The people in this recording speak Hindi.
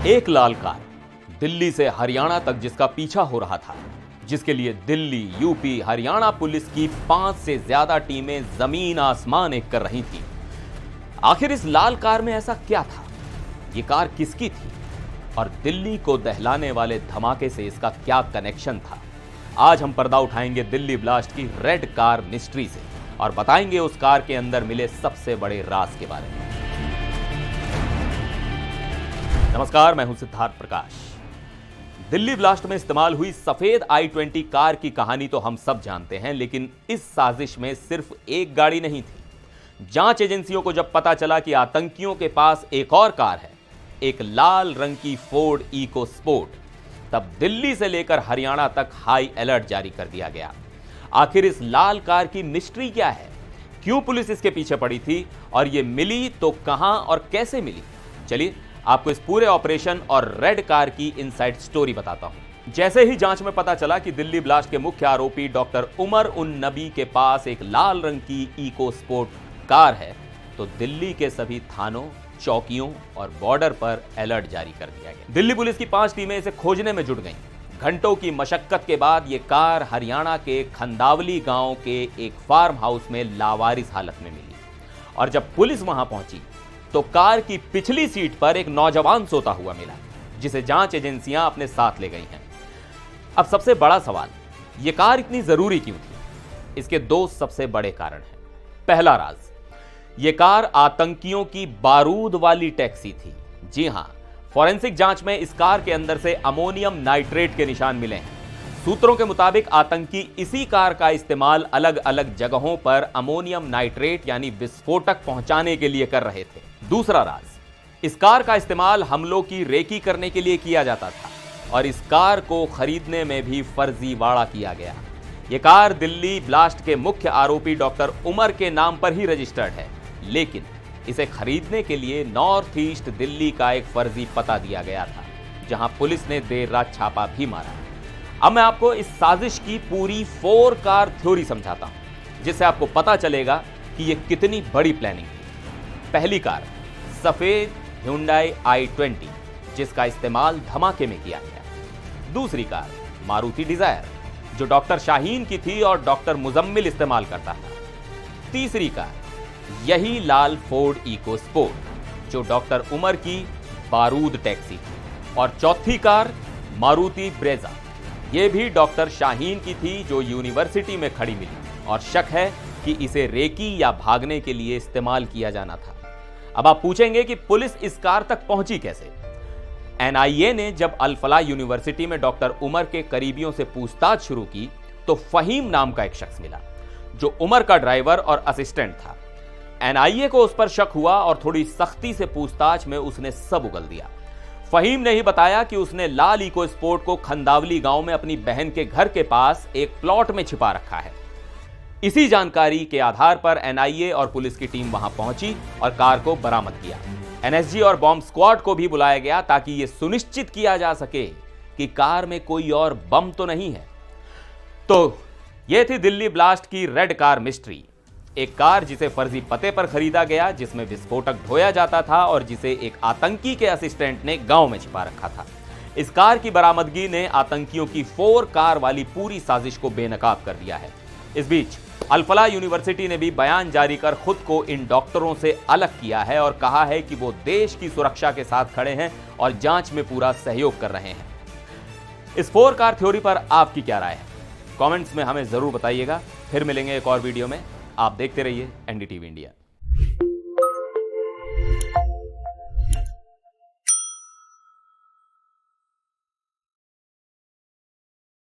एक लाल कार दिल्ली से हरियाणा तक जिसका पीछा हो रहा था, जिसके लिए दिल्ली, यूपी, हरियाणा पुलिस की 5 से ज्यादा टीमें जमीन आसमान एक कर रही थी। आखिर इस लाल कार में ऐसा क्या था? ये कार किसकी थी और दिल्ली को दहलाने वाले धमाके से इसका क्या कनेक्शन था? आज हम पर्दा उठाएंगे दिल्ली ब्लास्ट की रेड कार मिस्ट्री से और बताएंगे उस कार के अंदर मिले सबसे बड़े राज के बारे में। नमस्कार, मैं हूं सिद्धार्थ प्रकाश। दिल्ली ब्लास्ट में इस्तेमाल हुई सफेद i20 कार की कहानी तो हम सब जानते हैं, लेकिन इस साजिश में सिर्फ एक गाड़ी नहीं थी। जांच एजेंसियों को जब पता चला कि आतंकियों के पास एक और कार है, एक लाल रंग की फोर्ड इको स्पोर्ट, तब दिल्ली से लेकर हरियाणा तक हाई अलर्ट जारी कर दिया गया। आखिर इस लाल कार की मिस्ट्री क्या है? क्यों पुलिस इसके पीछे पड़ी थी और ये मिली तो कहां और कैसे मिली? चलिए आपको इस पूरे ऑपरेशन और रेड कार की इनसाइड स्टोरी बताता हूं। जैसे ही जांच में पता चला कि दिल्ली ब्लास्ट के मुख्य आरोपी डॉक्टर उमर उन नबी के पास एक लाल रंग की इको स्पोर्ट कार है, तो दिल्ली के सभी थानों, चौकियों और बॉर्डर पर अलर्ट जारी कर दिया गया। दिल्ली पुलिस की 5 टीमें इसे खोजने में जुट गईं। घंटों की मशक्कत के बाद यह कार हरियाणा के खंदावली गांव के एक फार्म हाउस में लावारिस हालत में मिली और जब पुलिस वहां पहुंची तो कार की पिछली सीट पर एक नौजवान सोता हुआ मिला, जिसे जांच एजेंसियां अपने साथ ले गई हैं। अब सबसे बड़ा सवाल, यह कार इतनी जरूरी क्यों थी? इसके 2 सबसे बड़े कारण हैं। पहला राज, यह कार आतंकियों की बारूद वाली टैक्सी थी। जी हां, फॉरेंसिक जांच में इस कार के अंदर से अमोनियम नाइट्रेट के निशान मिले हैं। सूत्रों के मुताबिक आतंकी इसी कार का इस्तेमाल अलग अलग जगहों पर अमोनियम नाइट्रेट यानी विस्फोटक पहुंचाने के लिए कर रहे थे। दूसरा राज, इस कार का इस्तेमाल हमलों की रेकी करने के लिए किया जाता था और इस कार को खरीदने में भी फर्जीवाड़ा किया गया। यह कार दिल्ली ब्लास्ट के मुख्य आरोपी डॉक्टर उमर के नाम पर ही रजिस्टर्ड है, लेकिन इसे खरीदने के लिए नॉर्थ ईस्ट दिल्ली का एक फर्जी पता दिया गया था, जहां पुलिस ने देर रात छापा भी मारा। अब मैं आपको इस साजिश की पूरी 4 कार थ्योरी समझाता हूं, जिससे आपको पता चलेगा कि यह कितनी बड़ी प्लानिंग थी। पहली कार सफेद Hyundai i20, जिसका इस्तेमाल धमाके में किया गया। दूसरी कार मारुति डिजायर, जो डॉक्टर शाहीन की थी और डॉक्टर मुजम्मिल इस्तेमाल करता था। तीसरी कार यही लाल फोर्ड इको स्पोर्ट, जो डॉक्टर उमर की बारूद टैक्सी थी। और चौथी कार मारुति ब्रेजा, यह भी डॉक्टर शाहीन की थी, जो यूनिवर्सिटी में खड़ी मिली और शक है कि इसे रेकी या भागने के लिए इस्तेमाल किया जाना था। अब आप पूछेंगे कि पुलिस इस कार तक पहुंची कैसे? एनआईए ने जब अल-फलाह यूनिवर्सिटी में डॉक्टर उमर के करीबियों से पूछताछ शुरू की तो फहीम नाम का एक शख्स मिला, जो उमर का ड्राइवर और असिस्टेंट था। एनआईए को उस पर शक हुआ और थोड़ी सख्ती से पूछताछ में उसने सब उगल दिया। फहीम ने ही बताया कि उसने लाल इको स्पोर्ट को खंदावली गांव में अपनी बहन के घर के पास एक प्लॉट में छिपा रखा है। इसी जानकारी के आधार पर एनआईए और पुलिस की टीम वहां पहुंची और कार को बरामद किया। एनएसजी और बॉम्ब स्क्वाड को भी बुलाया गया ताकि यह सुनिश्चित किया जा सके कि कार में कोई और बम तो नहीं है। तो यह थी दिल्ली ब्लास्ट की रेड कार मिस्ट्री। एक कार जिसे फर्जी पते पर खरीदा गया, जिसमें विस्फोटक ढोया जाता था और जिसे एक आतंकी के असिस्टेंट ने गांव में छिपा रखा था। इस कार की बरामदगी ने आतंकियों की 4 कार वाली पूरी साजिश को बेनकाब कर दिया है। इस बीच अल-फलाह यूनिवर्सिटी ने भी बयान जारी कर खुद को इन डॉक्टरों से अलग किया है और कहा है कि वो देश की सुरक्षा के साथ खड़े हैं और जांच में पूरा सहयोग कर रहे हैं। इस 4 कार थ्योरी पर आपकी क्या राय है? कमेंट्स में हमें जरूर बताइएगा। फिर मिलेंगे एक और वीडियो में। आप देखते रहिए एनडीटीवी इंडिया।